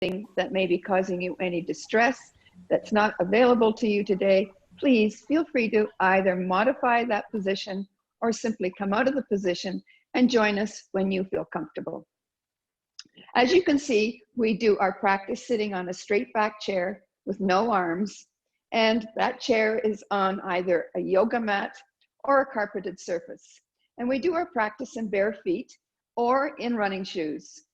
that may be causing you any distress that's not available to you today, please feel free to either modify that position or simply come out of the position and join us when you feel comfortable. As you can see, we do our practice sitting on a straight back chair with no arms, and that chair is on either a yoga mat or a carpeted surface. And we do our practice in bare feet or in running shoes.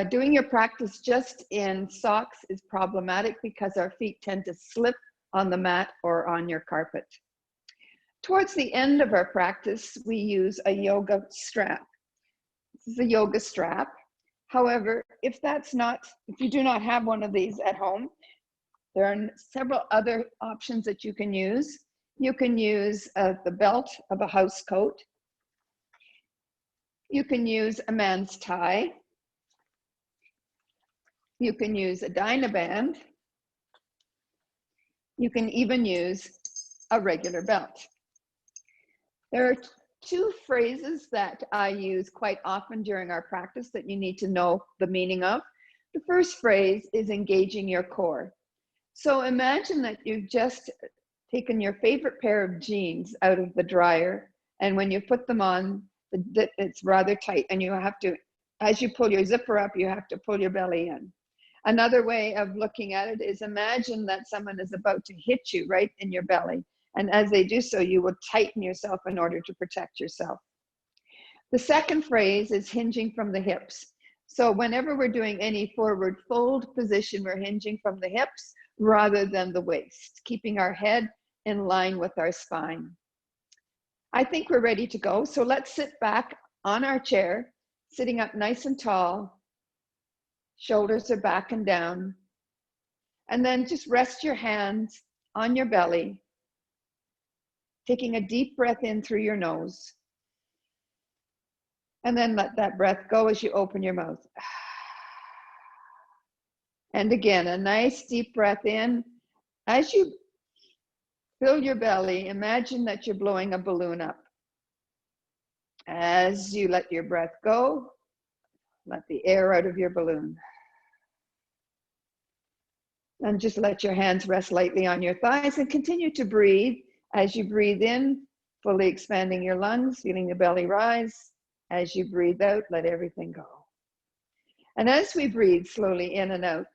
Doing your practice just in socks is problematic because our feet tend to slip on the mat or on your carpet. Towards the end of our practice, we use a yoga strap. This is a yoga strap. However, if you do not have one of these at home, there are several other options that you can use. You can use the belt of a house coat. You can use a man's tie. You can use a Dynaband. You can even use a regular belt. There are two phrases that I use quite often during our practice that you need to know the meaning of. The first phrase is engaging your core. So imagine that you've just taken your favorite pair of jeans out of the dryer, and when you put them on, it's rather tight, and you have to, as you pull your zipper up, you have to pull your belly in. Another way of looking at it is imagine that someone is about to hit you right in your belly. And as they do so, you will tighten yourself in order to protect yourself. The second phrase is hinging from the hips. So whenever we're doing any forward fold position, we're hinging from the hips rather than the waist, keeping our head in line with our spine. I think we're ready to go. So let's sit back on our chair, sitting up nice and tall. Shoulders are back and down. And then just rest your hands on your belly, taking a deep breath in through your nose. And then let that breath go as you open your mouth. And again, a nice deep breath in. As you fill your belly, imagine that you're blowing a balloon up. As you let your breath go, let the air out of your balloon. And just let your hands rest lightly on your thighs and continue to breathe. As you breathe in, fully expanding your lungs, feeling the belly rise. As you breathe out, let everything go. And as we breathe slowly in and out,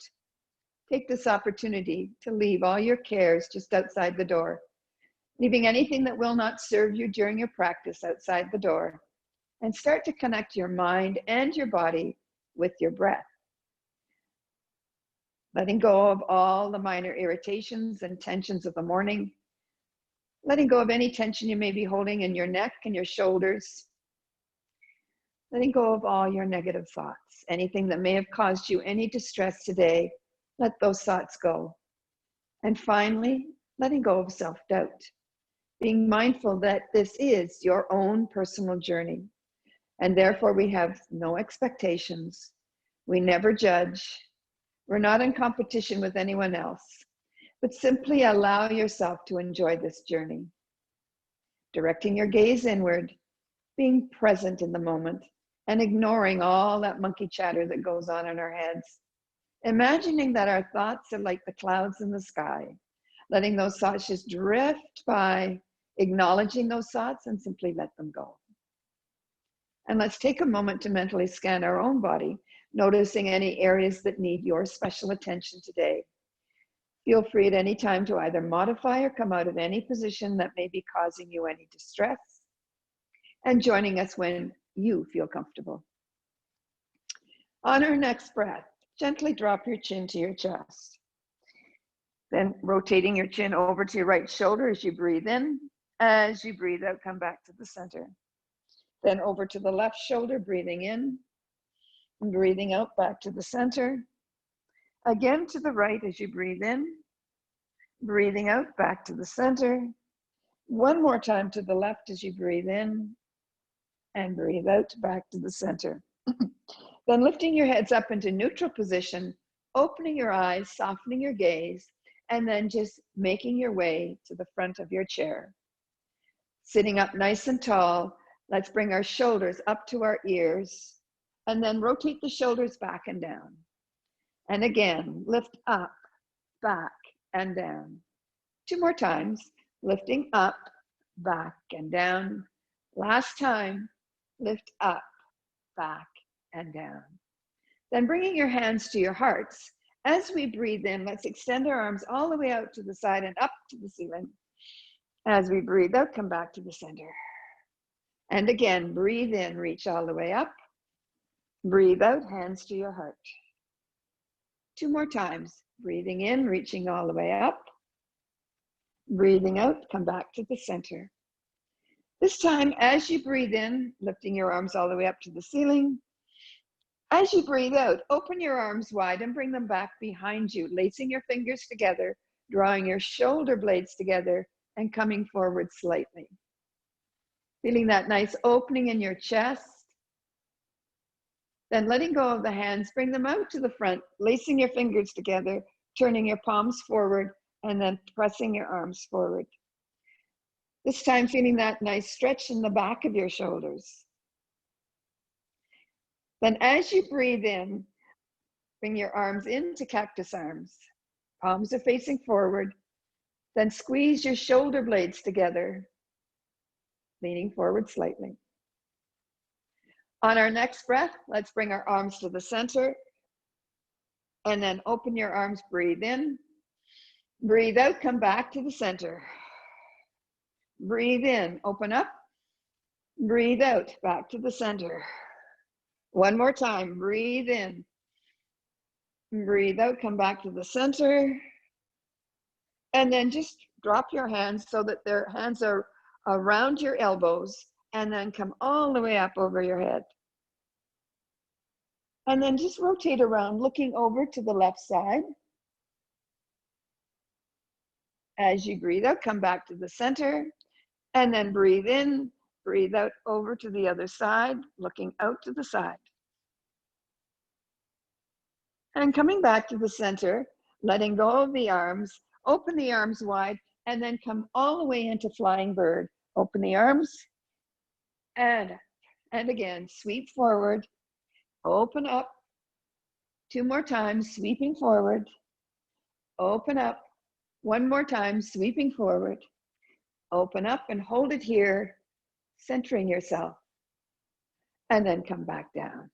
take this opportunity to leave all your cares just outside the door, leaving anything that will not serve you during your practice outside the door, and start to connect your mind and your body with your breath. Letting go of all the minor irritations and tensions of the morning, letting go of any tension you may be holding in your neck and your shoulders, letting go of all your negative thoughts, anything that may have caused you any distress today, let those thoughts go. And finally, letting go of self-doubt, being mindful that this is your own personal journey, and therefore we have no expectations, we never judge, we're not in competition with anyone else, but simply allow yourself to enjoy this journey. Directing your gaze inward, being present in the moment, and ignoring all that monkey chatter that goes on in our heads. Imagining that our thoughts are like the clouds in the sky, letting those thoughts just drift by, acknowledging those thoughts and simply let them go. And let's take a moment to mentally scan our own body, noticing any areas that need your special attention today. Feel free at any time to either modify or come out of any position that may be causing you any distress, and joining us when you feel comfortable. On our next breath, gently drop your chin to your chest. Then rotating your chin over to your right shoulder as you breathe in. As you breathe out, come back to the center. Then over to the left shoulder, breathing in. And breathing out, back to the center. Again to the right as you breathe in. Breathing out, back to the center. One more time to the left as you breathe in. And breathe out, back to the center. Then lifting your heads up into neutral position, opening your eyes, softening your gaze, and then just making your way to the front of your chair. Sitting up nice and tall, let's bring our shoulders up to our ears, and then rotate the shoulders back and down. And again, lift up, back, and down. 2 more times, lifting up, back, and down. Last time, lift up, back, and down. Then bringing your hands to your hearts. As we breathe in, let's extend our arms all the way out to the side and up to the ceiling. As we breathe out, come back to the center. And again, breathe in, reach all the way up. Breathe out, hands to your heart. 2 more times. Breathing in, reaching all the way up. Breathing out, come back to the center. This time, as you breathe in, lifting your arms all the way up to the ceiling. As you breathe out, open your arms wide and bring them back behind you, lacing your fingers together, drawing your shoulder blades together, and coming forward slightly. Feeling that nice opening in your chest. Then letting go of the hands, bring them out to the front, lacing your fingers together, turning your palms forward, and then pressing your arms forward. This time feeling that nice stretch in the back of your shoulders. Then as you breathe in, bring your arms into cactus arms. Palms are facing forward. Then squeeze your shoulder blades together, leaning forward slightly. On our next breath, let's bring our arms to the center and then open your arms, breathe in. Breathe out, come back to the center. Breathe in, open up. Breathe out, back to the center. One more time, breathe in. Breathe out, come back to the center. And then just drop your hands so that their hands are around your elbows and then come all the way up over your head. And then just rotate around, looking over to the left side. As you breathe out, come back to the center. And then breathe in, breathe out over to the other side, looking out to the side. And coming back to the center, letting go of the arms, open the arms wide, and then come all the way into flying bird. Open the arms, and again, sweep forward, open up. 2 more times, sweeping forward, open up. 1 more time, sweeping forward, open up and hold it here, centering yourself, and then come back down.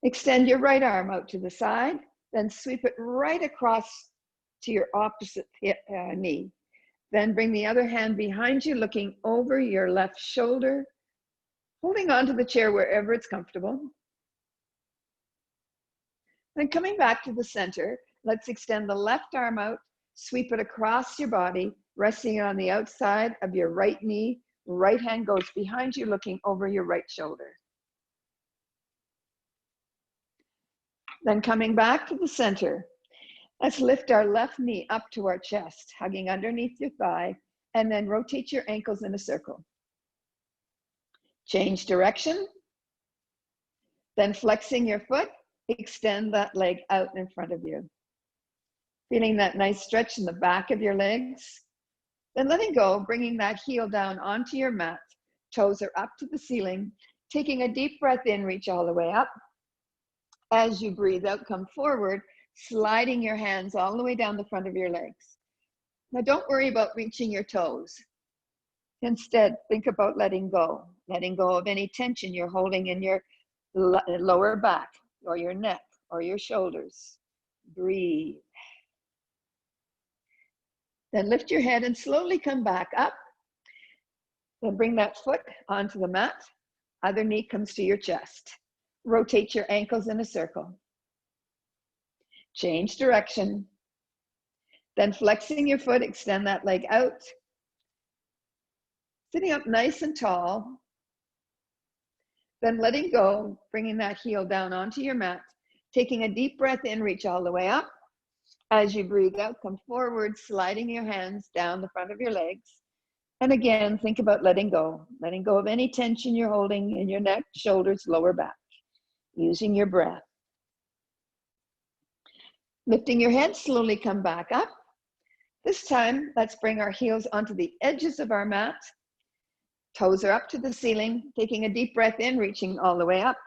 Extend your right arm out to the side, then sweep it right across to your opposite knee. Then bring the other hand behind you, looking over your left shoulder, holding onto the chair wherever it's comfortable. Then coming back to the center, let's extend the left arm out, sweep it across your body, resting on the outside of your right knee. Right hand goes behind you, looking over your right shoulder. Then coming back to the center, let's lift our left knee up to our chest, hugging underneath your thigh, and then rotate your ankles in a circle. Change direction. Then flexing your foot, extend that leg out in front of you. Feeling that nice stretch in the back of your legs. Then letting go, bringing that heel down onto your mat. Toes are up to the ceiling. Taking a deep breath in, reach all the way up. As you breathe out, come forward, sliding your hands all the way down the front of your legs. Now don't worry about reaching your toes. Instead, think about letting go of any tension you're holding in your lower back or your neck or your shoulders. Breathe. Then lift your head and slowly come back up. Then bring that foot onto the mat. Other knee comes to your chest. Rotate your ankles in a circle. Change direction. Then flexing your foot, extend that leg out. Sitting up nice and tall. Then letting go, bringing that heel down onto your mat. Taking a deep breath in, reach all the way up. As you breathe out, come forward, sliding your hands down the front of your legs. And again, think about letting go of any tension you're holding in your neck, shoulders, lower back, using your breath. Lifting your head, slowly come back up. This time, let's bring our heels onto the edges of our mat. Toes are up to the ceiling, taking a deep breath in, reaching all the way up.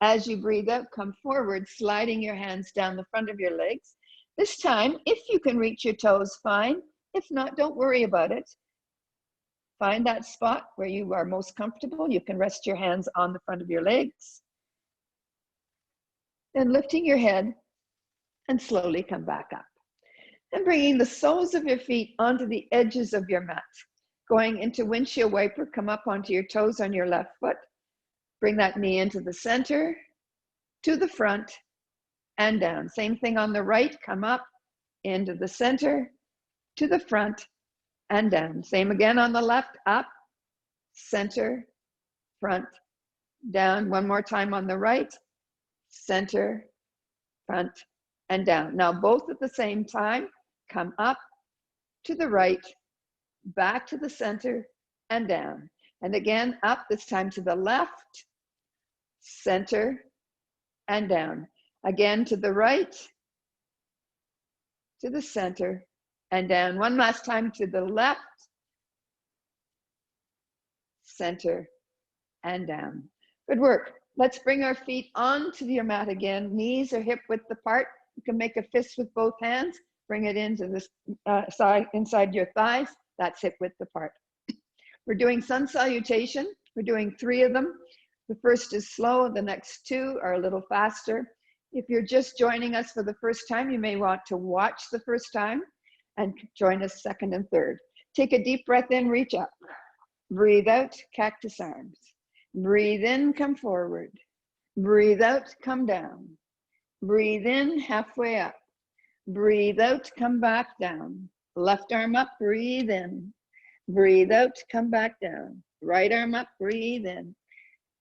As you breathe out, come forward, sliding your hands down the front of your legs. This time, if you can reach your toes, fine. If not, don't worry about it. Find that spot where you are most comfortable. You can rest your hands on the front of your legs. Then lifting your head and slowly come back up. And bringing the soles of your feet onto the edges of your mat. Going into windshield wiper, come up onto your toes on your left foot. Bring that knee into the center, to the front, and down. Same thing on the right, come up, into the center, to the front, and down. Same again on the left, up, center, front, down. One more time on the right, center, front, and down. Now both at the same time, come up, to the right, back to the center, and down. And again, up, this time to the left, center, and down. Again to the right, to the center, and down. One last time to the left, center, and down. Good work. Let's bring our feet onto your mat again. Knees are hip width apart. You can make a fist with both hands. Bring it into this side, inside your thighs. That's hip width apart. We're doing sun salutation. We're doing 3 of them. The first is slow. The next 2 are a little faster. If you're just joining us for the first time, you may want to watch the first time and join us second and third. Take a deep breath in, reach up. Breathe out, cactus arms. Breathe in, come forward. Breathe out, come down. Breathe in, halfway up. Breathe out, come back down. Left arm up, breathe in. Breathe out, come back down. Right arm up, breathe in.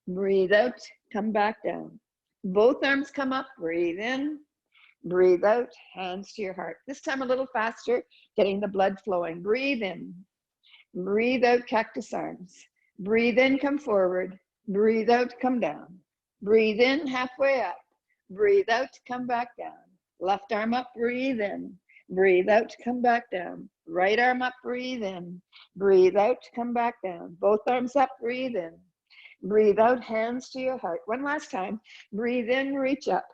Breathe out, come back down. Both arms come up, breathe in. Breathe out, hands to your heart. This time a little faster, getting the blood flowing. Breathe in. Breathe out, cactus arms. Breathe in, come forward. Breathe out, come down. Breathe in, halfway up. Breathe out, come back down. Left arm up, breathe in. Breathe out, come back down. Right arm up, breathe in. Breathe out, come back down. Both arms up, breathe in. Breathe out, hands to your heart. One last time. Breathe in, reach up.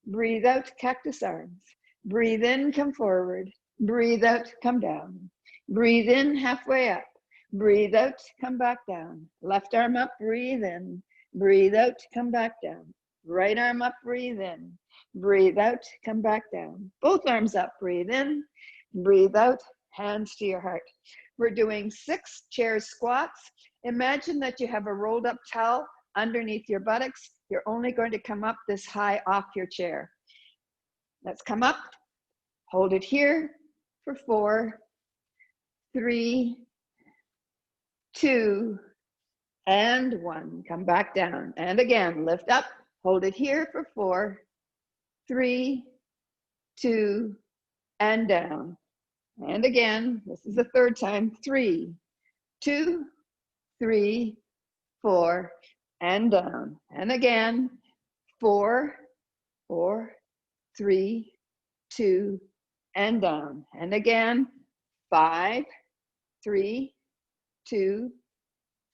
Breathe out, cactus arms. Breathe in, come forward. Breathe out, come down. Breathe in, halfway up. Breathe out, come back down. Left arm up, breathe in. Breathe out, come back down. Right arm up, breathe in. Breathe out, come back down. Both arms up, breathe in. Breathe out, hands to your heart. We're doing 6 chair squats. Imagine that you have a rolled up towel underneath your buttocks. You're only going to come up this high off your chair. Let's come up, hold it here for 4, 3, 2, and 1. Come back down. And again, lift up, hold it here for 4, 3, 2, and down. And again, this is the 3rd time. 3, 2, 3, 4, and down. And again, 4, 4, 3, 2, and down. And again, 5, 3, 2,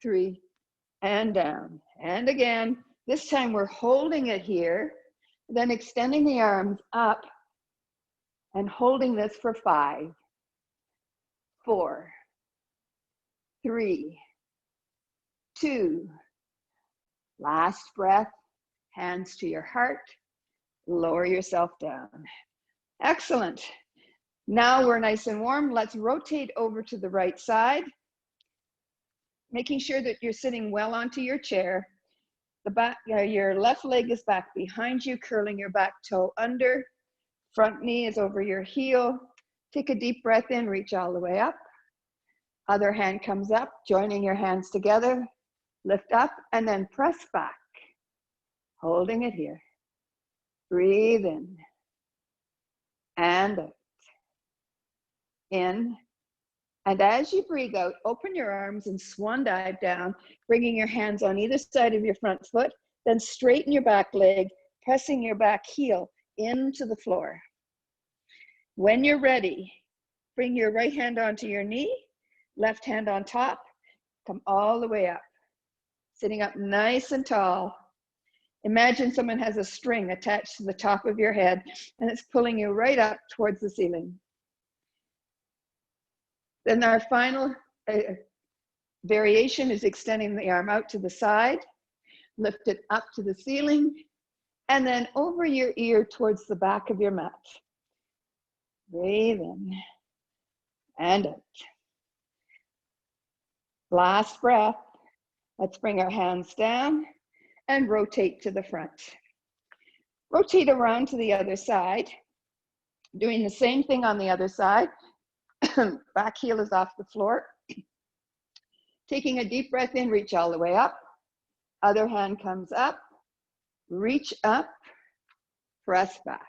3, and down. And again, this time we're holding it here, then extending the arms up and holding this for 5, 4, 3, 2. Last breath, hands to your heart, lower yourself down. Excellent. Now we're nice and warm. Let's rotate over to the right side, making sure that you're sitting well onto your chair. The back, your left leg is back behind you, curling your back toe under. Front knee is over your heel. Take a deep breath in, reach all the way up. Other hand comes up, joining your hands together. Lift up and then press back, holding it here. Breathe in and out. In. And as you breathe out, open your arms and swan dive down, bringing your hands on either side of your front foot, then straighten your back leg, pressing your back heel into the floor. When you're ready, bring your right hand onto your knee, left hand on top, come all the way up. Sitting up nice and tall. Imagine someone has a string attached to the top of your head and it's pulling you right up towards the ceiling. Then our final variation is extending the arm out to the side, lift it up to the ceiling, and then over your ear towards the back of your mat. Breathe in and out. Last breath. Let's bring our hands down and rotate to the front. Rotate around to the other side, doing the same thing on the other side. Back heel is off the floor. Taking a deep breath in, reach all the way up. Other hand comes up, reach up, press back.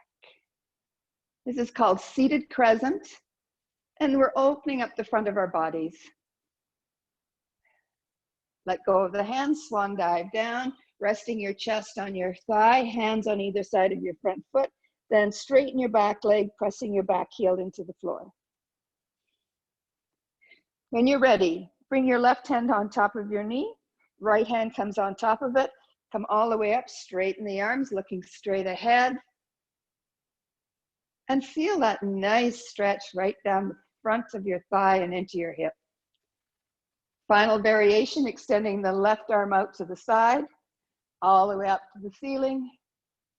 This is called seated crescent, and we're opening up the front of our bodies. Let go of the hands, swan dive down, resting your chest on your thigh, hands on either side of your front foot, then straighten your back leg, pressing your back heel into the floor. When you're ready, bring your left hand on top of your knee, right hand comes on top of it, come all the way up, straighten the arms, looking straight ahead, and feel that nice stretch right down the front of your thigh and into your hip. Final variation, extending the left arm out to the side, all the way up to the ceiling,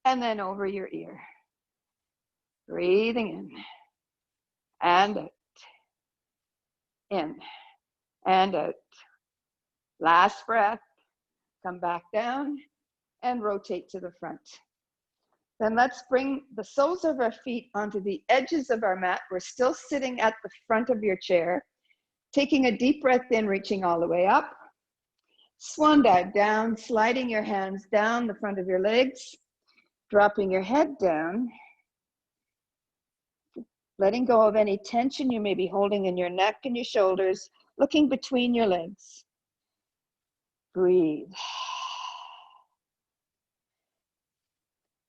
and then over your ear. Breathing in and out, in and out. Last breath, come back down and rotate to the front. Then let's bring the soles of our feet onto the edges of our mat. We're still sitting at the front of your chair. Taking a deep breath in, reaching all the way up. Swan dive down, sliding your hands down the front of your legs, dropping your head down, letting go of any tension you may be holding in your neck and your shoulders, looking between your legs. Breathe.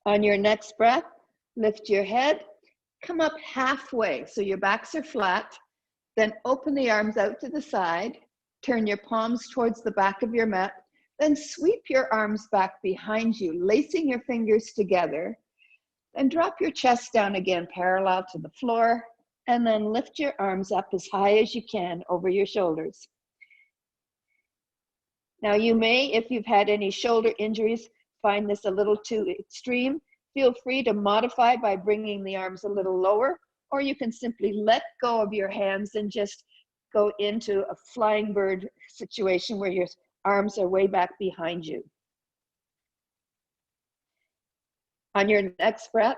On your next breath, lift your head, come up halfway so your backs are flat, then open the arms out to the side, turn your palms towards the back of your mat, then sweep your arms back behind you, lacing your fingers together, then drop your chest down again parallel to the floor, and then lift your arms up as high as you can over your shoulders. Now you may, if you've had any shoulder injuries, find this a little too extreme. Feel free to modify by bringing the arms a little lower, or you can simply let go of your hands and just go into a flying bird situation where your arms are way back behind you. On your next breath,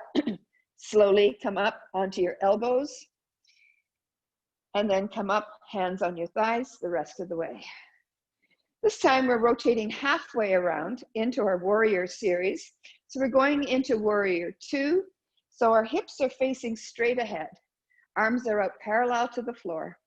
slowly come up onto your elbows, and then come up, hands on your thighs the rest of the way. This time we're rotating halfway around into our warrior series. So we're going into warrior 2. So our hips are facing straight ahead. Arms are out parallel to the floor.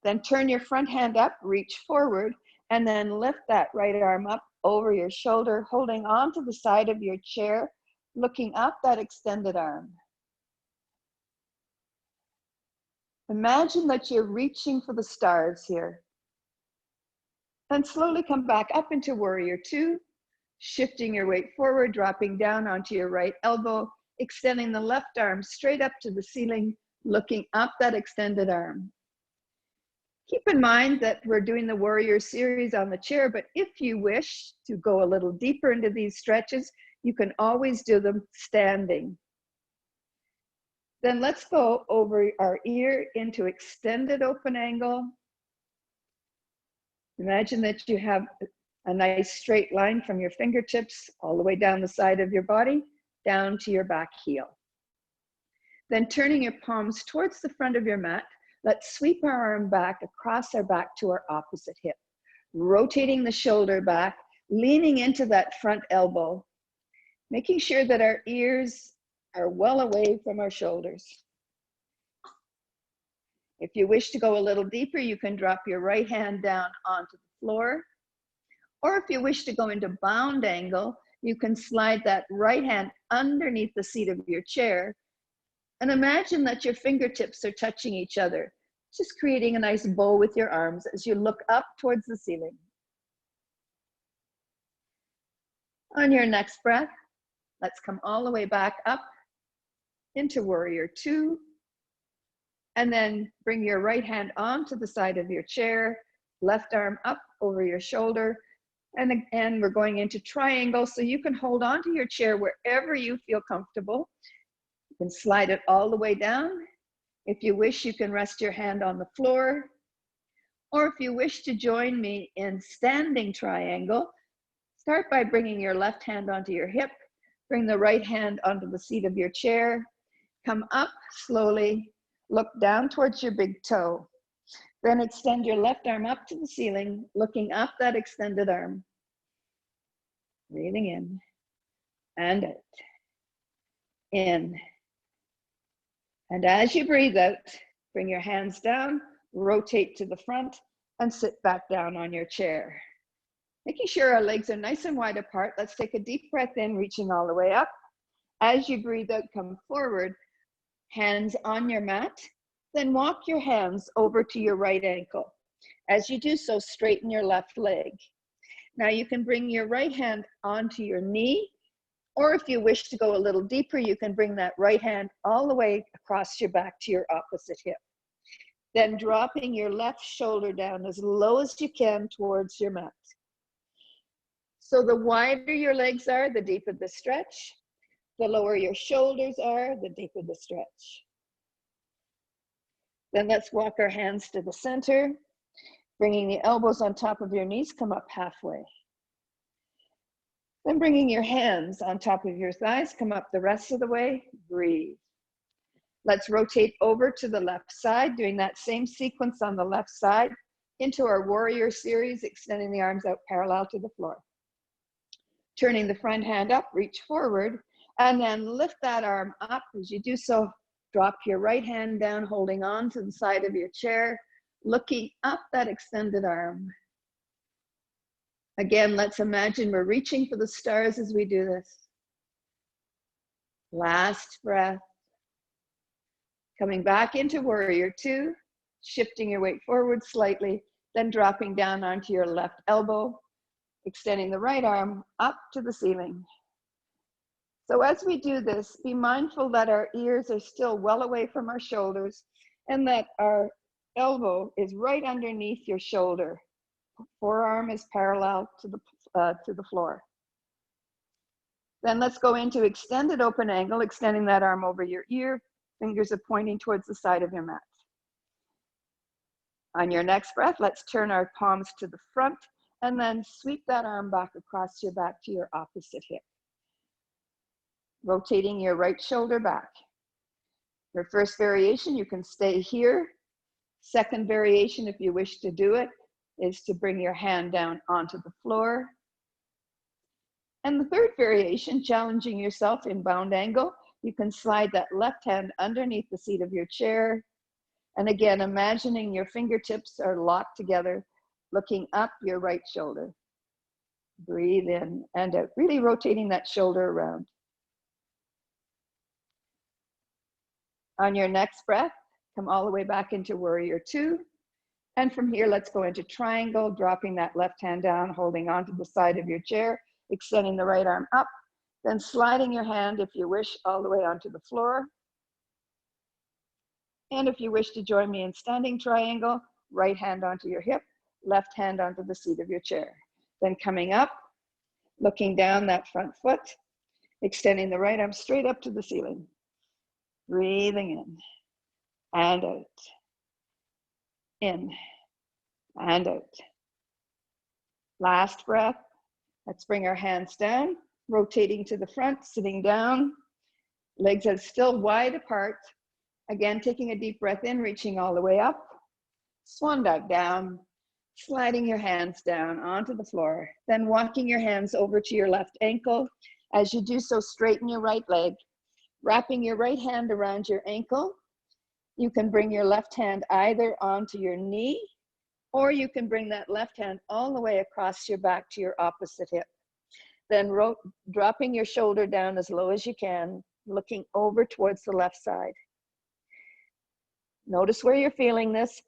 Then turn your front hand up, reach forward, and then lift that right arm up over your shoulder, holding on to the side of your chair, looking up that extended arm. Imagine that you're reaching for the stars here. Then slowly come back up into warrior 2, shifting your weight forward, dropping down onto your right elbow, extending the left arm straight up to the ceiling, looking up that extended arm. Keep in mind that we're doing the warrior series on the chair, but if you wish to go a little deeper into these stretches, you can always do them standing. Then let's go over our ear into extended open angle. Imagine that you have a nice straight line from your fingertips all the way down the side of your body, down to your back heel. Then turning your palms towards the front of your mat, let's sweep our arm back across our back to our opposite hip, rotating the shoulder back, leaning into that front elbow, making sure that our ears are well away from our shoulders. If you wish to go a little deeper, you can drop your right hand down onto the floor. Or if you wish to go into bound angle, you can slide that right hand underneath the seat of your chair. And imagine that your fingertips are touching each other, just creating a nice bow with your arms as you look up towards the ceiling. On your next breath, let's come all the way back up into warrior two, and then bring your right hand onto the side of your chair, left arm up over your shoulder, and again, we're going into triangle, so you can hold on to your chair wherever you feel comfortable. You can slide it all the way down. If you wish, you can rest your hand on the floor, or if you wish to join me in standing triangle, start by bringing your left hand onto your hip, bring the right hand onto the seat of your chair, come up slowly, look down towards your big toe. Then extend your left arm up to the ceiling, looking up that extended arm. Breathing in and out. In. And as you breathe out, bring your hands down, rotate to the front, and sit back down on your chair. Making sure our legs are nice and wide apart. Let's take a deep breath in, reaching all the way up. As you breathe out, come forward, hands on your mat. Then walk your hands over to your right ankle. As you do so, straighten your left leg. Now you can bring your right hand onto your knee, or if you wish to go a little deeper, you can bring that right hand all the way across your back to your opposite hip. Then dropping your left shoulder down as low as you can towards your mat. So the wider your legs are, the deeper the stretch. The lower your shoulders are, the deeper the stretch. Then let's walk our hands to the center, bringing the elbows on top of your knees, come up halfway. Then bringing your hands on top of your thighs, come up the rest of the way, breathe. Let's rotate over to the left side, doing that same sequence on the left side into our warrior series, extending the arms out parallel to the floor. Turning the front hand up, reach forward, and then lift that arm up. As you do so, drop your right hand down, holding on to the side of your chair, looking up that extended arm. Again, let's imagine we're reaching for the stars as we do this. Last breath. Coming back into warrior two, shifting your weight forward slightly, then dropping down onto your left elbow, extending the right arm up to the ceiling. So as we do this, be mindful that our ears are still well away from our shoulders and that our elbow is right underneath your shoulder. Forearm is parallel to the floor. Then let's go into extended open angle, extending that arm over your ear. Fingers are pointing towards the side of your mat. On your next breath, let's turn our palms to the front and then sweep that arm back across your back to your opposite hip. Rotating your right shoulder back. Your first variation, you can stay here. Second variation, if you wish to do it, is to bring your hand down onto the floor. And the third variation, challenging yourself in bound angle, you can slide that left hand underneath the seat of your chair. And again, imagining your fingertips are locked together, looking up your right shoulder. Breathe in and out, really rotating that shoulder around. On your next breath, come all the way back into warrior two. And from here, let's go into triangle, dropping that left hand down, holding onto the side of your chair, extending the right arm up, then sliding your hand, if you wish, all the way onto the floor. And if you wish to join me in standing triangle, right hand onto your hip, left hand onto the seat of your chair. Then coming up, looking down that front foot, extending the right arm straight up to the ceiling. Breathing in and out. In and out. Last breath. Let's bring our hands down, rotating to the front, sitting down. Legs are still wide apart. Again, taking a deep breath in, reaching all the way up. Swan dive down, sliding your hands down onto the floor. Then walking your hands over to your left ankle. As you do so, straighten your right leg. Wrapping your right hand around your ankle. You can bring your left hand either onto your knee, or you can bring that left hand all the way across your back to your opposite hip. Then dropping your shoulder down as low as you can, looking over towards the left side. Notice where you're feeling this.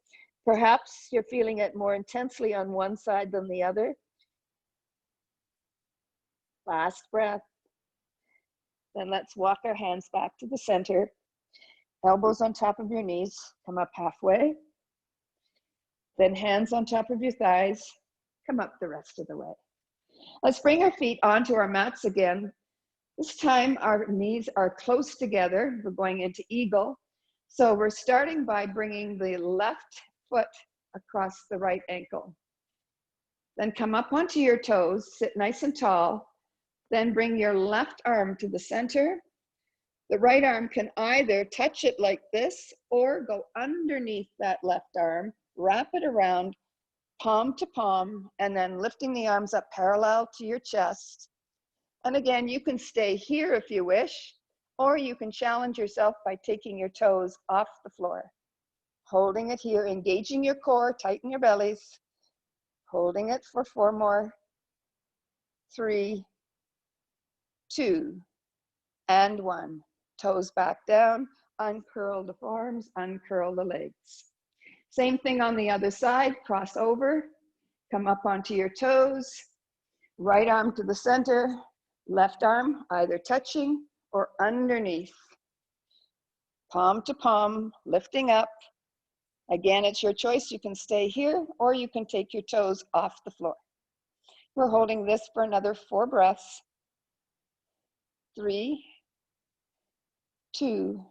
Perhaps you're feeling it more intensely on one side than the other. Last breath. Then let's walk our hands back to the center. Elbows on top of your knees, come up halfway. Then hands on top of your thighs, come up the rest of the way. Let's bring our feet onto our mats again. This time our knees are close together. We're going into eagle. So we're starting by bringing the left foot across the right ankle. Then come up onto your toes, sit nice and tall. Then bring your left arm to the center. The right arm can either touch it like this or go underneath that left arm, wrap it around, palm to palm, and then lifting the arms up parallel to your chest. And again, you can stay here if you wish, or you can challenge yourself by taking your toes off the floor. Holding it here, engaging your core, tighten your bellies. Holding it for 4 more. 3, 2, and 1. Toes back down, uncurl the arms, uncurl the legs. Same thing on the other side, cross over, come up onto your toes, right arm to the center, left arm either touching or underneath. Palm to palm, lifting up. Again, it's your choice. You can stay here or you can take your toes off the floor. We're holding this for another 4 breaths. 3, 2,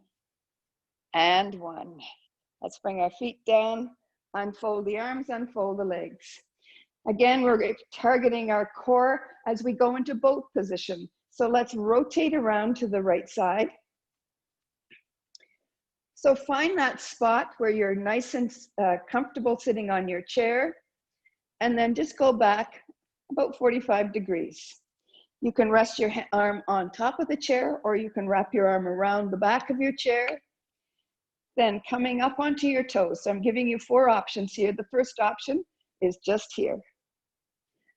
and 1. Let's bring our feet down, unfold the arms, unfold the legs. Again, we're targeting our core as we go into boat position. So let's rotate around to the right side. So find that spot where you're nice and comfortable sitting on your chair, and then just go back about 45 degrees. You can rest your arm on top of the chair, or you can wrap your arm around the back of your chair. Then coming up onto your toes. So I'm giving you 4 options here. The first option is just here.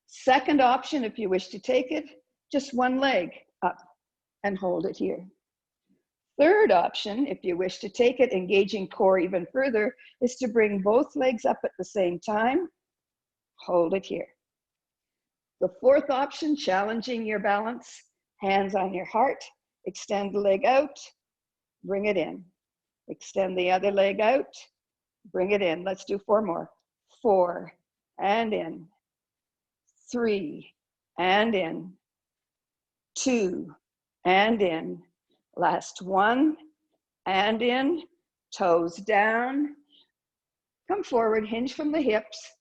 Second option, if you wish to take it, just one leg up and hold it here. Third option, if you wish to take it, engaging core even further, is to bring both legs up at the same time. Hold it here. The fourth option, challenging your balance, hands on your heart, extend the leg out, bring it in. Extend the other leg out, bring it in. Let's do 4 more. 4, and in. 3, and in. 2, and in. Last 1, and in. Toes down. Come forward, hinge from the hips.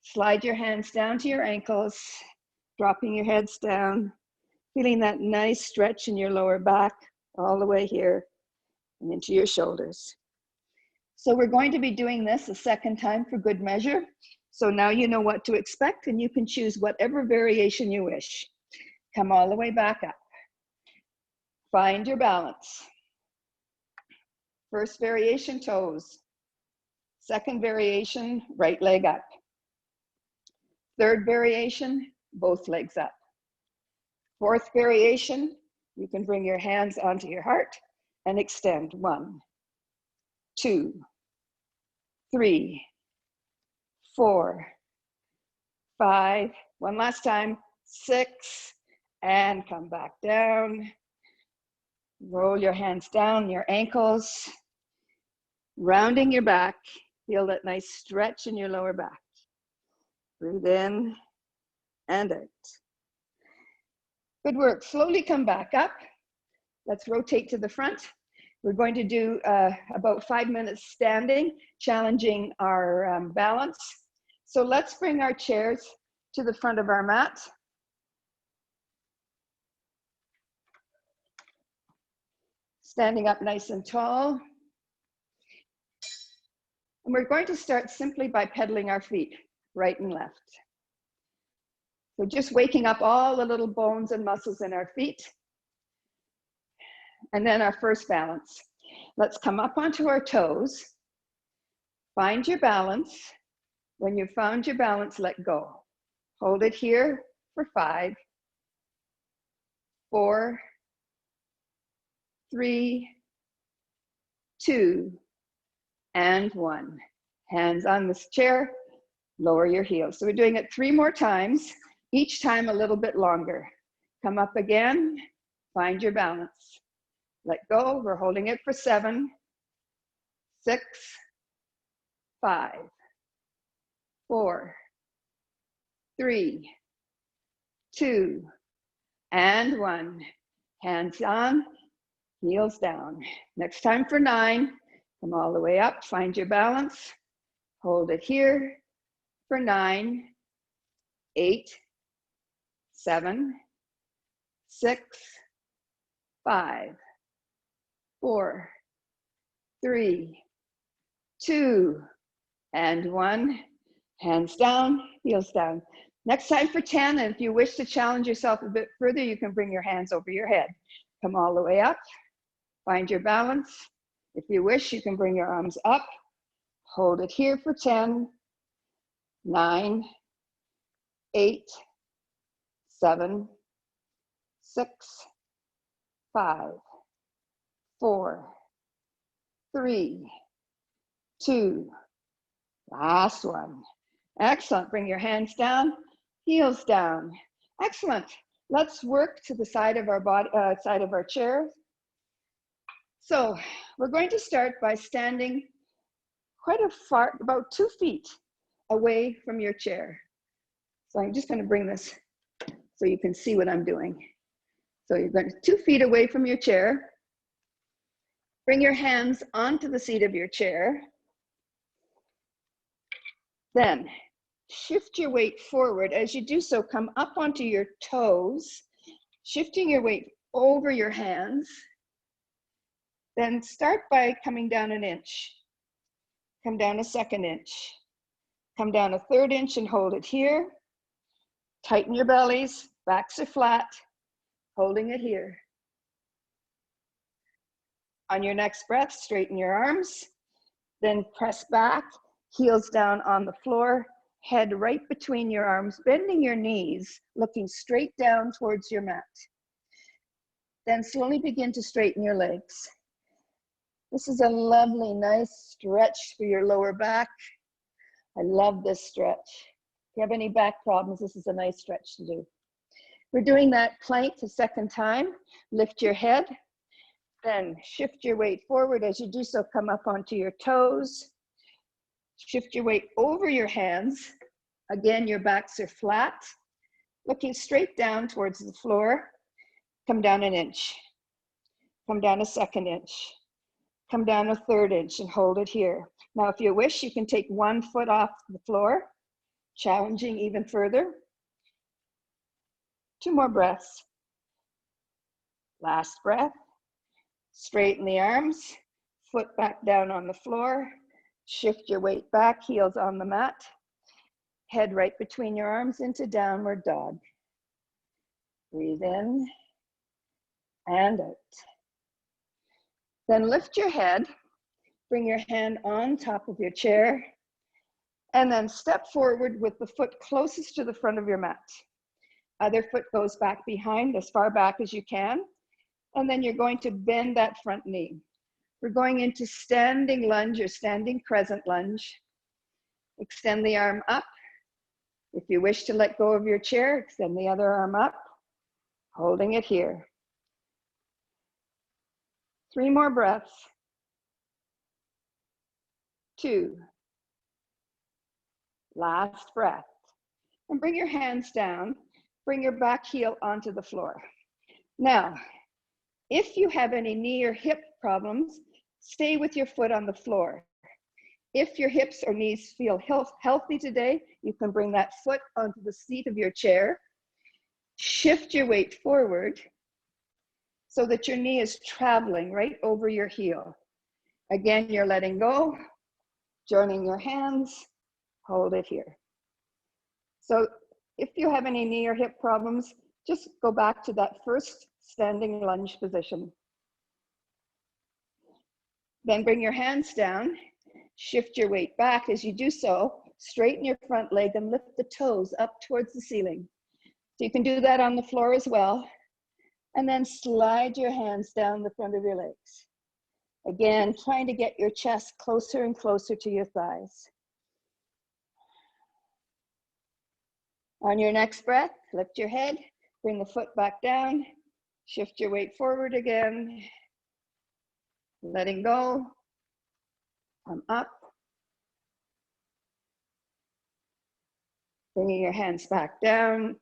Slide your hands down to your ankles, dropping your heads down. Feeling that nice stretch in your lower back all the way here and into your shoulders. So we're going to be doing this a second time for good measure. So now you know what to expect, and you can choose whatever variation you wish. Come all the way back up. Find your balance. First variation, toes. Second variation, right leg up. Third variation, both legs up. Fourth variation, you can bring your hands onto your heart and extend. 1, 2, 3, 4, 5. One last time. 6, and come back down. Roll your hands down your ankles, rounding your back. Feel that nice stretch in your lower back. Breathe in and out. Good work. Slowly come back up. Let's rotate to the front. We're going to do about 5 minutes standing, challenging our balance. So let's bring our chairs to the front of our mat. Standing up nice and tall. And we're going to start simply by pedaling our feet, right and left. So just waking up all the little bones and muscles in our feet. And then our first balance. Let's come up onto our toes. Find your balance. When you've found your balance, let go. Hold it here for 5, 4, 3, 2, and 1. Hands on this chair, lower your heels. So we're doing it 3 more times, each time a little bit longer. Come up again, find your balance. Let go, we're holding it for 7, 6, 5, 4, 3, 2, and 1. Hands on, heels down. Next time for 9, come all the way up, find your balance. Hold it here for 9, 8, 7, 6, 5, 4, 3, 2, and 1. Hands down, heels down. Next time for 10, and if you wish to challenge yourself a bit further, you can bring your hands over your head. Come all the way up, find your balance. If you wish, you can bring your arms up. Hold it here for 10, 9, 8, 7, 6, 5, 4, 3, 2, last one. Excellent, bring your hands down, heels down. Excellent, let's work to the side of our body, side of our chair. So we're going to start by standing quite a far, about 2 feet away from your chair. So I'm just going to bring this so you can see what I'm doing. So you're going to 2 feet away from your chair. Bring your hands onto the seat of your chair. Then shift your weight forward. As you do so, come up onto your toes, shifting your weight over your hands. Then start by coming down an inch. Come down a second inch. Come down a third inch and hold it here. Tighten your bellies, backs are flat, holding it here. On your next breath, straighten your arms, then press back, heels down on the floor, head right between your arms, bending your knees, looking straight down towards your mat. Then slowly begin to straighten your legs. This is a lovely, nice stretch for your lower back. I love this stretch. If you have any back problems, this is a nice stretch to do. We're doing that plank the second time. Lift your head, then shift your weight forward. As you do so, come up onto your toes. Shift your weight over your hands. Again, your backs are flat, looking straight down towards the floor. Come down an inch. Come down a second inch. Come down a third inch and hold it here. Now, if you wish, you can take 1 foot off the floor, challenging even further. 2 more breaths. Last breath. Straighten the arms, foot back down on the floor. Shift your weight back, heels on the mat. Head right between your arms into downward dog. Breathe in and out. Then lift your head, bring your hand on top of your chair, and then step forward with the foot closest to the front of your mat. Other foot goes back behind, as far back as you can, and then you're going to bend that front knee. We're going into standing lunge or standing crescent lunge. Extend the arm up. If you wish to let go of your chair, extend the other arm up, holding it here. 3 more breaths. 2. Last breath. And bring your hands down. Bring your back heel onto the floor. Now, if you have any knee or hip problems, stay with your foot on the floor. If your hips or knees feel healthy today, you can bring that foot onto the seat of your chair. Shift your weight forward so that your knee is traveling right over your heel. Again, you're letting go, joining your hands, hold it here. So if you have any knee or hip problems, just go back to that first standing lunge position. Then bring your hands down, shift your weight back. As you do so, straighten your front leg and lift the toes up towards the ceiling. So you can do that on the floor as well. And then slide your hands down the front of your legs. Again, trying to get your chest closer and closer to your thighs. On your next breath, lift your head, Bring the foot back down. Shift your weight forward again. Letting go. Come up. Bringing your hands back down.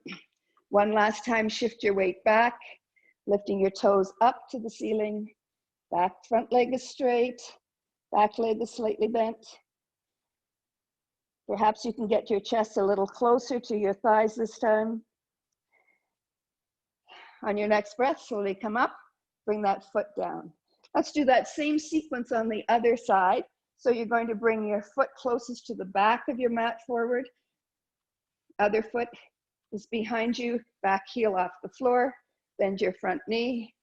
One last time, shift your weight back. Lifting your toes up to the ceiling. Back front leg is straight. Back leg is slightly bent. Perhaps you can get your chest a little closer to your thighs this time. On your next breath, slowly come up. Bring that foot down. Let's do that same sequence on the other side. So you're going to bring your foot closest to the back of your mat forward. Other foot is behind you, back heel off the floor. Bend your front knee.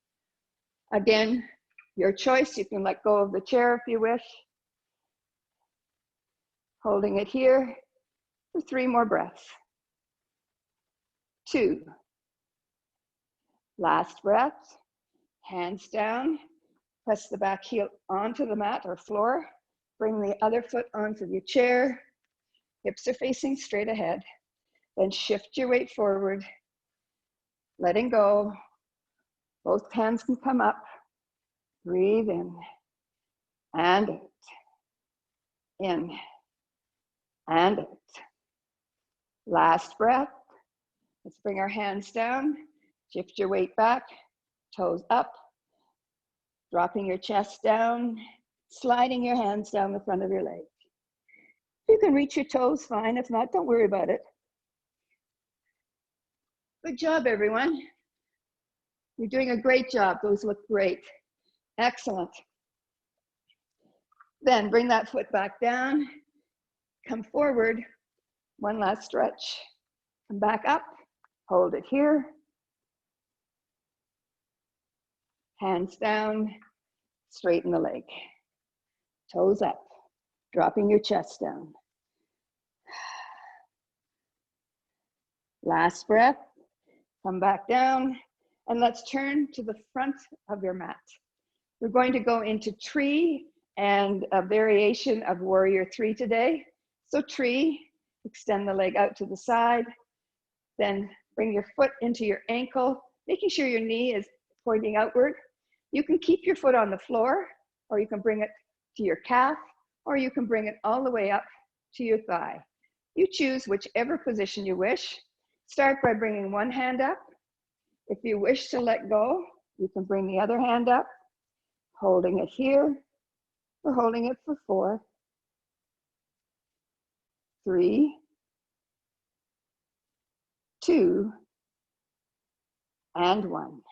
Again, your choice. You can let go of the chair if you wish. Holding it here for 3 more breaths. 2. Last breath. Hands down. Press the back heel onto the mat or floor. Bring the other foot onto your chair. Hips are facing straight ahead. Then shift your weight forward. Letting go. Both hands can come up. Breathe in and out. In and out. Last breath. Let's bring our hands down. Shift your weight back. Toes up. Dropping your chest down. Sliding your hands down the front of your leg. You can reach your toes, fine. If not, don't worry about it. Good job, everyone. You're doing a great job. Those look great. Excellent. Then bring that foot back down. Come forward. One last stretch. Come back up. Hold it here. Hands down. Straighten the leg. Toes up. Dropping your chest down. Last breath. Come back down. And let's turn to the front of your mat. We're going to go into tree and a variation of warrior 3 today. So tree, extend the leg out to the side. Then bring your foot into your ankle, making sure your knee is pointing outward. You can keep your foot on the floor, or you can bring it to your calf, or you can bring it all the way up to your thigh. You choose whichever position you wish. Start by bringing one hand up. If you wish to let go, you can bring the other hand up, holding it here. We're holding it for 4, 3, 2, and 1.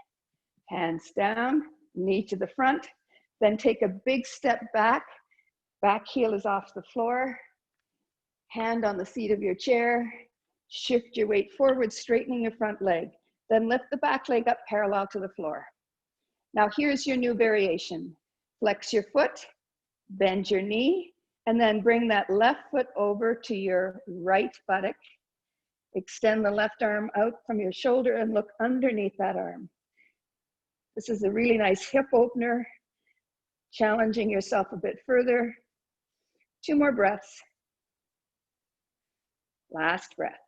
Hands down, knee to the front. Then take a big step back. Back heel is off the floor. Hand on the seat of your chair. Shift your weight forward, straightening your front leg. Then lift the back leg up parallel to the floor. Now here's your new variation. Flex your foot, bend your knee, and then bring that left foot over to your right buttock. Extend the left arm out from your shoulder and look underneath that arm. This is a really nice hip opener, challenging yourself a bit further. 2 more breaths. Last breath.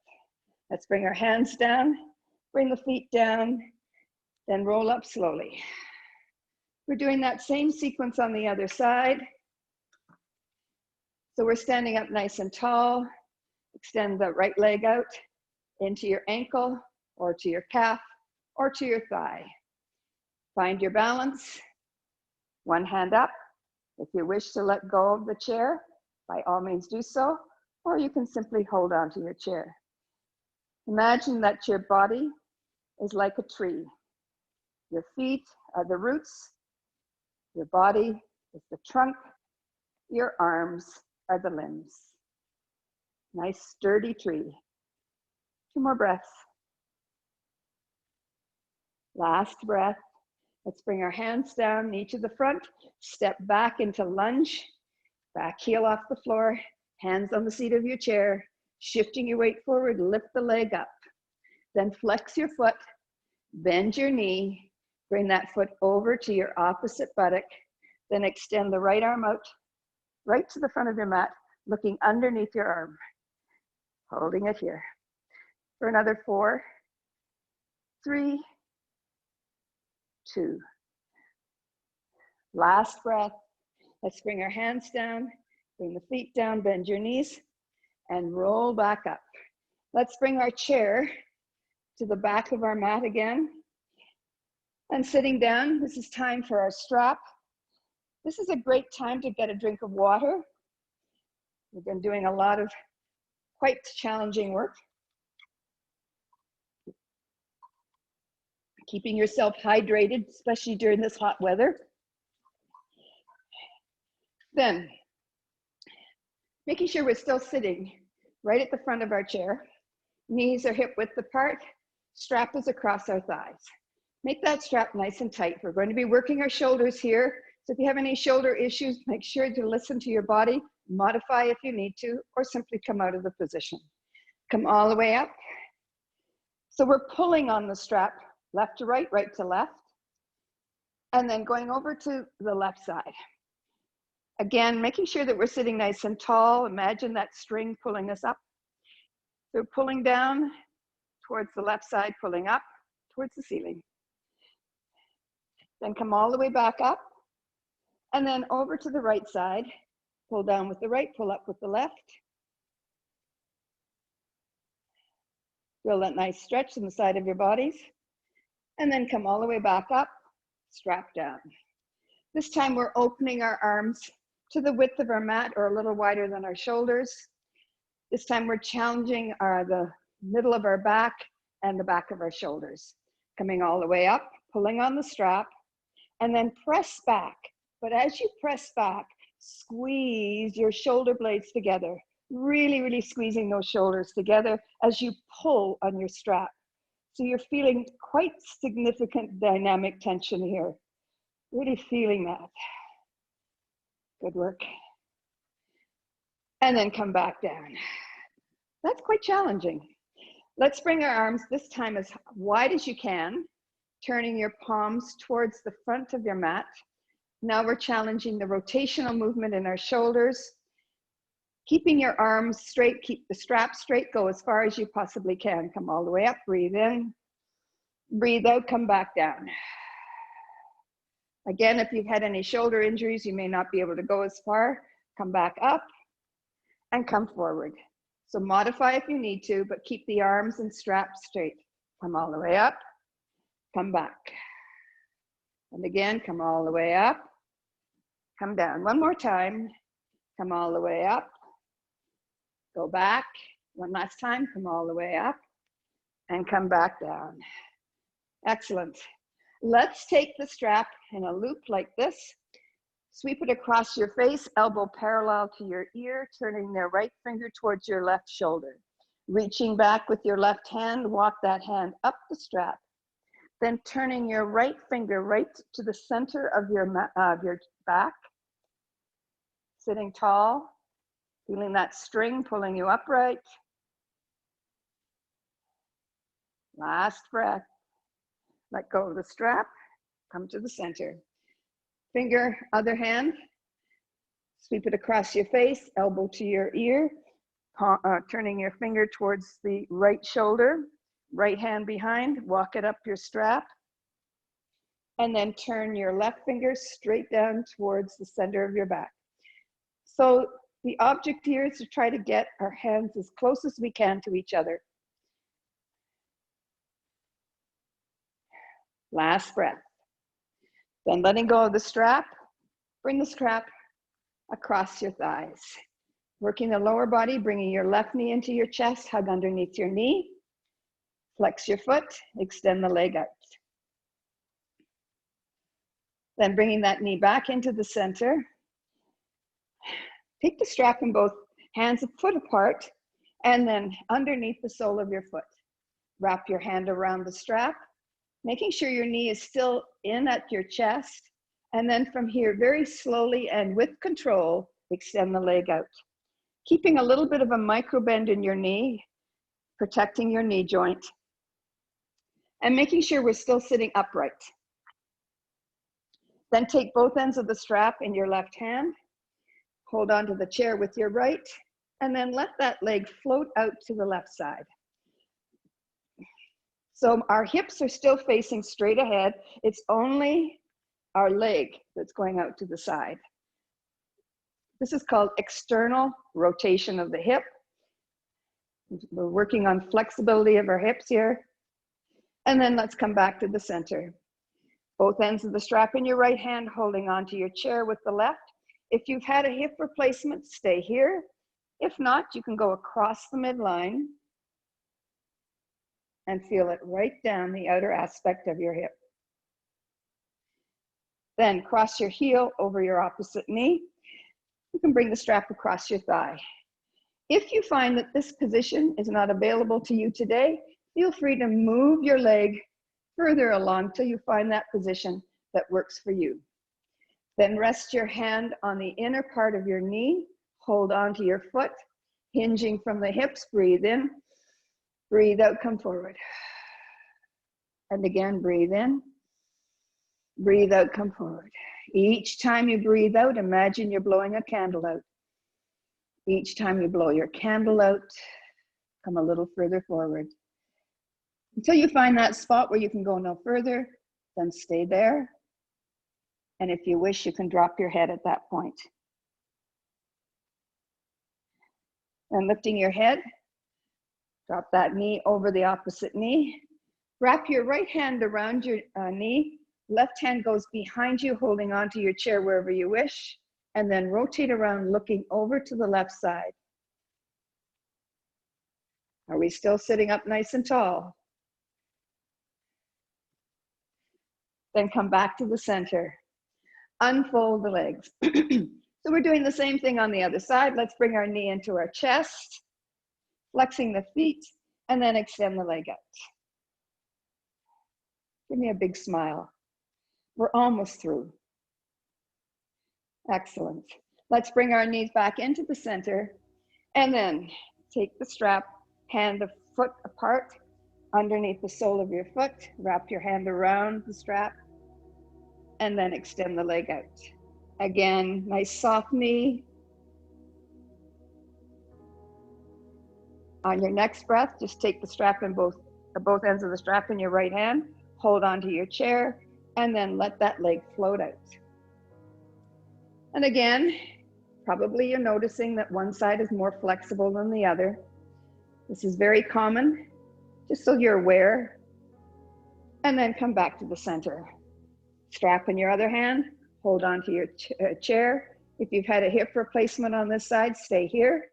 Let's bring our hands down, bring the feet down, then roll up slowly. We're doing that same sequence on the other side. So we're standing up nice and tall. Extend the right leg out into your ankle or to your calf or to your thigh. Find your balance. One hand up. If you wish to let go of the chair, by all means do so, or you can simply hold on to your chair. Imagine that your body is like a tree. Your feet are the roots. Your body is the trunk. Your arms are the limbs. Nice sturdy tree. 2 more breaths. Last breath. Let's bring our hands down, knee to the front, step back into lunge, back heel off the floor, hands on the seat of your chair, shifting your weight forward, lift the leg up. Then flex your foot, bend your knee, bring that foot over to your opposite buttock, then extend the right arm out, right to the front of your mat, looking underneath your arm, holding it here. For another 4, 3, 2. Last breath. Let's bring our hands down, bring the feet down, bend your knees, and roll back up. Let's bring our chair to the back of our mat again. And sitting down, this is time for our strap. This is a great time to get a drink of water. We've been doing a lot of quite challenging work. Keeping yourself hydrated, especially during this hot weather. Then, making sure we're still sitting right at the front of our chair. Knees are hip width apart, strap is across our thighs. Make that strap nice and tight. We're going to be working our shoulders here. So if you have any shoulder issues, make sure to listen to your body, modify if you need to, or simply come out of the position. Come all the way up. So we're pulling on the strap, left to right, right to left, and then going over to the left side. Again, making sure that we're sitting nice and tall. Imagine that string pulling us up. So pulling down towards the left side, pulling up towards the ceiling. Then come all the way back up, and then over to the right side. Pull down with the right, pull up with the left. Feel that nice stretch in the side of your bodies. And then come all the way back up, strap down. This time we're opening our arms to the width of our mat or a little wider than our shoulders. This time we're challenging the middle of our back and the back of our shoulders. Coming all the way up, pulling on the strap, and then press back. But as you press back, squeeze your shoulder blades together. Really, really squeezing those shoulders together as you pull on your strap. So you're feeling quite significant dynamic tension here. Really feeling that. Good work. And then come back down. That's quite challenging. Let's bring our arms this time as wide as you can, turning your palms towards the front of your mat. Now we're challenging the rotational movement in our shoulders. Keeping your arms straight, keep the strap straight, go as far as you possibly can. Come all the way up, breathe in, breathe out, come back down. Again, if you've had any shoulder injuries, you may not be able to go as far. Come back up and come forward. So modify if you need to, but keep the arms and straps straight. Come all the way up, come back. And again, come all the way up, come down. One more time, come all the way up, go back. One last time, come all the way up and come back down. Excellent. Let's take the strap in a loop like this. Sweep it across your face, elbow parallel to your ear, turning the right finger towards your left shoulder. Reaching back with your left hand, walk that hand up the strap. Then turning your right finger right to the center of your back. Sitting tall, feeling that string pulling you upright. Last breath. Let go of the strap, come to the center. Finger, other hand, sweep it across your face, elbow to your ear, turning your finger towards the right shoulder, right hand behind, walk it up your strap, and then turn your left finger straight down towards the center of your back. So the object here is to try to get our hands as close as we can to each other. Last breath. Then letting go of the strap, bring the strap across your thighs. Working the lower body, bringing your left knee into your chest, hug underneath your knee. Flex your foot, extend the leg out. Then bringing that knee back into the center. Take the strap in both hands, a foot apart, and then underneath the sole of your foot. Wrap your hand around the strap, making sure your knee is still in at your chest. And then from here, very slowly and with control, extend the leg out. Keeping a little bit of a micro bend in your knee, protecting your knee joint. And making sure we're still sitting upright. Then take both ends of the strap in your left hand, hold onto the chair with your right, and then let that leg float out to the left side. So our hips are still facing straight ahead. It's only our leg that's going out to the side. This is called external rotation of the hip. We're working on flexibility of our hips here. And then let's come back to the center. Both ends of the strap in your right hand, holding onto your chair with the left. If you've had a hip replacement, stay here. If not, you can go across the midline and feel it right down the outer aspect of your hip. Then cross your heel over your opposite knee. You can bring the strap across your thigh. If you find that this position is not available to you today, feel free to move your leg further along till you find that position that works for you. Then rest your hand on the inner part of your knee, hold onto your foot, hinging from the hips, breathe in, breathe out, come forward. And again, breathe in, breathe out, come forward. Each time you breathe out, imagine you're blowing a candle out. Each time you blow your candle out, come a little further forward. Until you find that spot where you can go no further, then stay there. And if you wish, you can drop your head at that point. And lifting your head, drop that knee over the opposite knee. Wrap your right hand around your knee. Left hand goes behind you, holding onto your chair wherever you wish. And then rotate around, looking over to the left side. Are we still sitting up nice and tall? Then come back to the center. Unfold the legs. So we're doing the same thing on the other side. Let's bring our knee into our chest, flexing the feet, and then extend the leg out. Give me a big smile. We're almost through. Excellent. Let's bring our knees back into the center, and then take the strap, hand the foot apart underneath the sole of your foot, wrap your hand around the strap, and then extend the leg out. Again, nice soft knee. On your next breath, just take the strap in both ends of the strap in your right hand, hold onto your chair, and then let that leg float out. And again, probably you're noticing that one side is more flexible than the other. This is very common, just so you're aware. And then come back to the center. Strap in your other hand, hold onto your chair. If you've had a hip replacement on this side, stay here.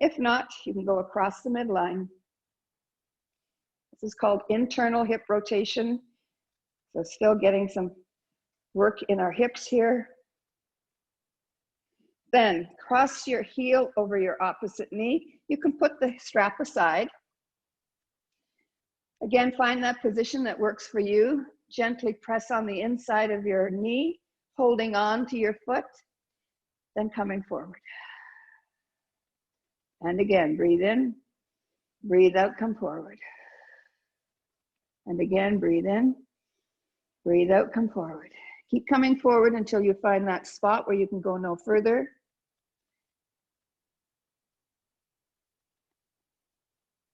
If not, you can go across the midline. This is called internal hip rotation. So still getting some work in our hips here. Then cross your heel over your opposite knee. You can put the strap aside. Again, find that position that works for you. Gently press on the inside of your knee, holding on to your foot, then coming forward. And again, breathe in, breathe out, come forward. And again, breathe in, breathe out, come forward. Keep coming forward until you find that spot where you can go no further.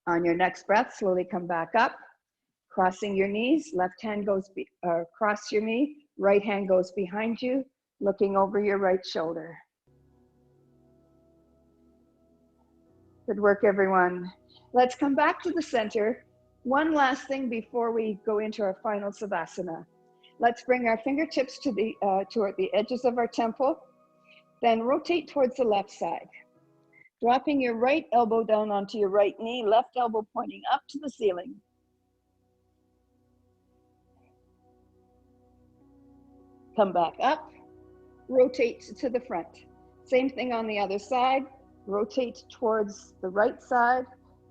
On your next breath, slowly come back up, crossing your knees. Left hand goes across your knee, right hand goes behind you, looking over your right shoulder. Good work, everyone. Let's come back to the center. One last thing before we go into our final savasana. Let's bring our fingertips to toward the edges of our temple, then rotate towards the left side. Dropping your right elbow down onto your right knee, left elbow pointing up to the ceiling. Come back up, rotate to the front. Same thing on the other side. Rotate towards the right side,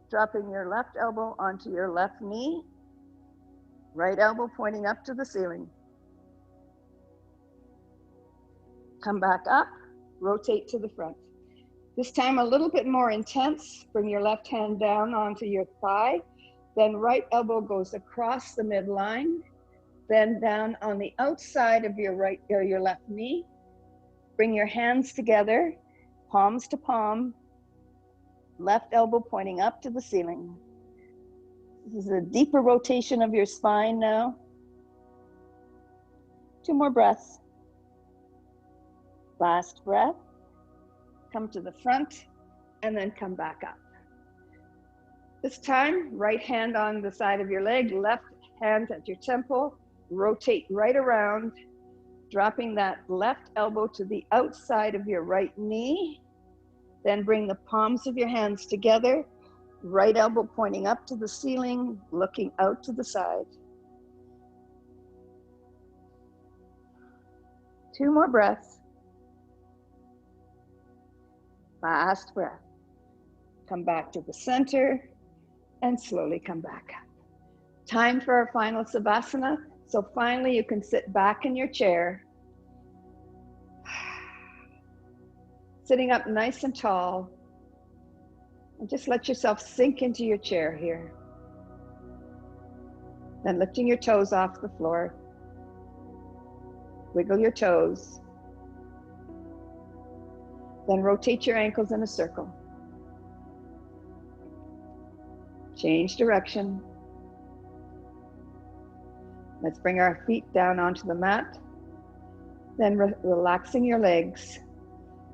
dropping your left elbow onto your left knee, right elbow pointing up to the ceiling. Come back up, rotate to the front. This time a little bit more intense. Bring your left hand down onto your thigh, then right elbow goes across the midline, then down on the outside of your left knee. Bring your hands together, palms to palm, left elbow pointing up to the ceiling. This is a deeper rotation of your spine now. 2 more breaths. Last breath. Come to the front and then come back up. This time, right hand on the side of your leg, left hand at your temple, rotate right around, dropping that left elbow to the outside of your right knee. Then bring the palms of your hands together, right elbow pointing up to the ceiling, looking out to the side. 2 more breaths. Last breath. Come back to the center and slowly come back up. Time for our final savasana. So finally you can sit back in your chair, sitting up nice and tall, and just let yourself sink into your chair here. Then lifting your toes off the floor, wiggle your toes, then rotate your ankles in a circle. Change direction. Let's bring our feet down onto the mat, then relaxing your legs.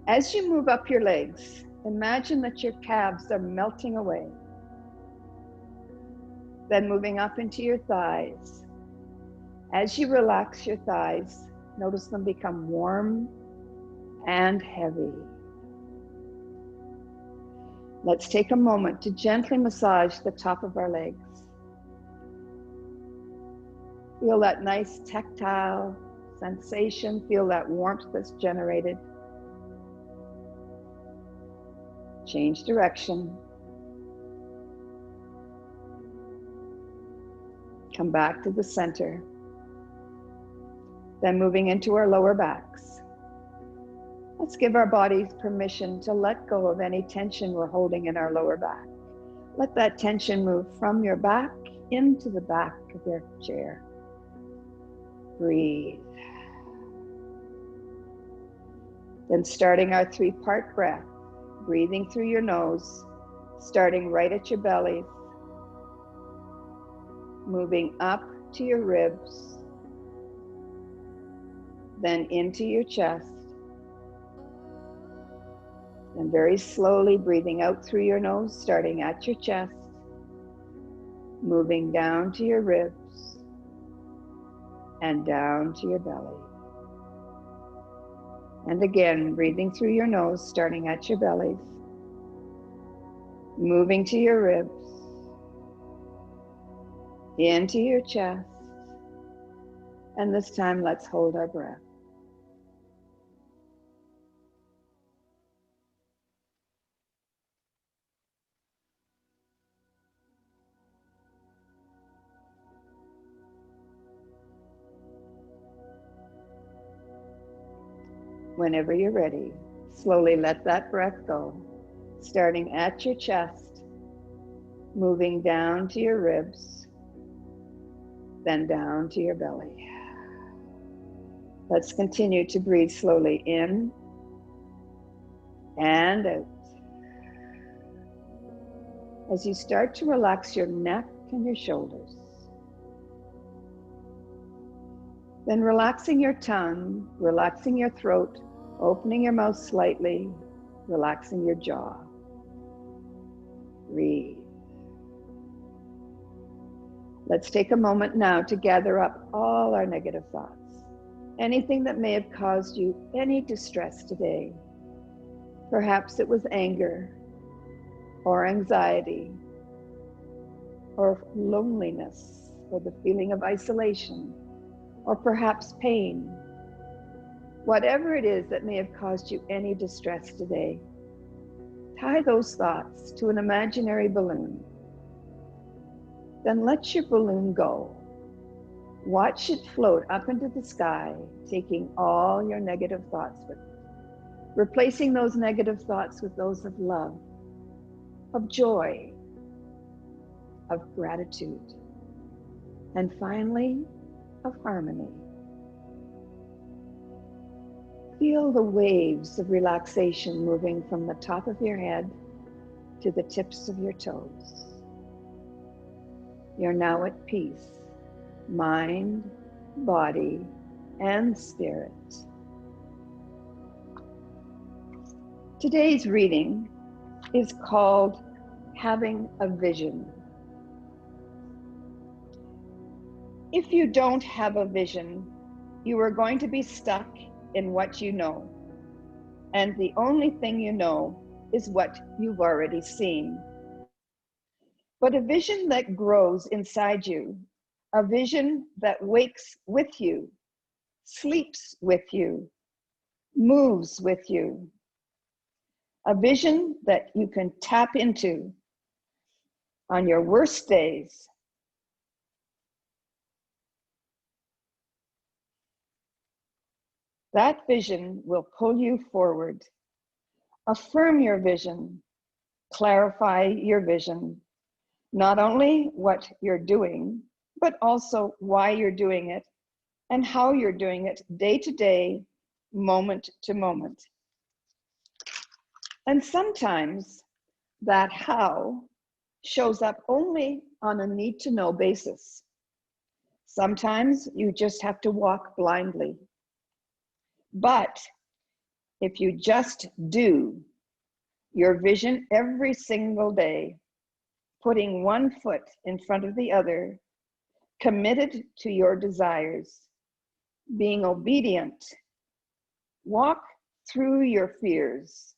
As you move up your legs, imagine that your calves are melting away. Then moving up into your thighs. As you relax your thighs, notice them become warm and heavy. Let's take a moment to gently massage the top of our legs. Feel that nice tactile sensation, feel that warmth that's generated. Change direction. Come back to the center. Then moving into our lower backs. Let's give our bodies permission to let go of any tension we're holding in our lower back. Let that tension move from your back into the back of your chair. Breathe. Then starting our 3-part breath, breathing through your nose, starting right at your belly, moving up to your ribs, then into your chest, and very slowly breathing out through your nose, starting at your chest, moving down to your ribs, and down to your belly. And again, breathing through your nose, starting at your belly, moving to your ribs, into your chest, and this time let's hold our breath. Whenever you're ready, slowly let that breath go, starting at your chest, moving down to your ribs, then down to your belly. Let's continue to breathe slowly in and out. As you start to relax your neck and your shoulders, then relaxing your tongue, relaxing your throat, opening your mouth slightly, relaxing your jaw. Breathe. Let's take a moment now to gather up all our negative thoughts. Anything that may have caused you any distress today. Perhaps it was anger, or anxiety, or loneliness, or the feeling of isolation, or perhaps pain. Whatever it is that may have caused you any distress today, tie those thoughts to an imaginary balloon. Then let your balloon go. Watch it float up into the sky, taking all your negative thoughts with it, replacing those negative thoughts with those of love, of joy, of gratitude, and finally, of harmony. Feel the waves of relaxation moving from the top of your head to the tips of your toes. You're now at peace, mind, body, and spirit. Today's reading is called Having a Vision. If you don't have a vision, you are going to be stuck in what you know. And the only thing you know is what you've already seen. But a vision that grows inside you, a vision that wakes with you, sleeps with you, moves with you, a vision that you can tap into on your worst days. That vision will pull you forward. Affirm your vision, clarify your vision, not only what you're doing, but also why you're doing it and how you're doing it day to day, moment to moment. And sometimes that how shows up only on a need to know basis. Sometimes you just have to walk blindly. But if you just do your vision every single day, putting one foot in front of the other, committed to your desires, being obedient, walk through your fears,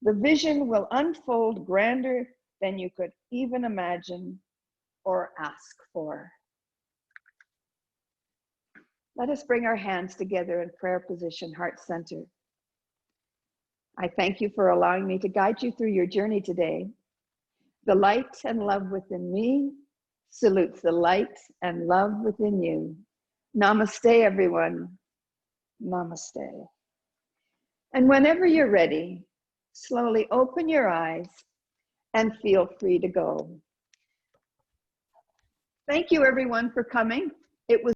the vision will unfold grander than you could even imagine or ask for. Let us bring our hands together in prayer position, heart center. I thank you for allowing me to guide you through your journey today. The light and love within me salutes the light and love within you. Namaste, everyone. Namaste. And whenever you're ready, slowly open your eyes and feel free to go. Thank you, everyone, for coming. It was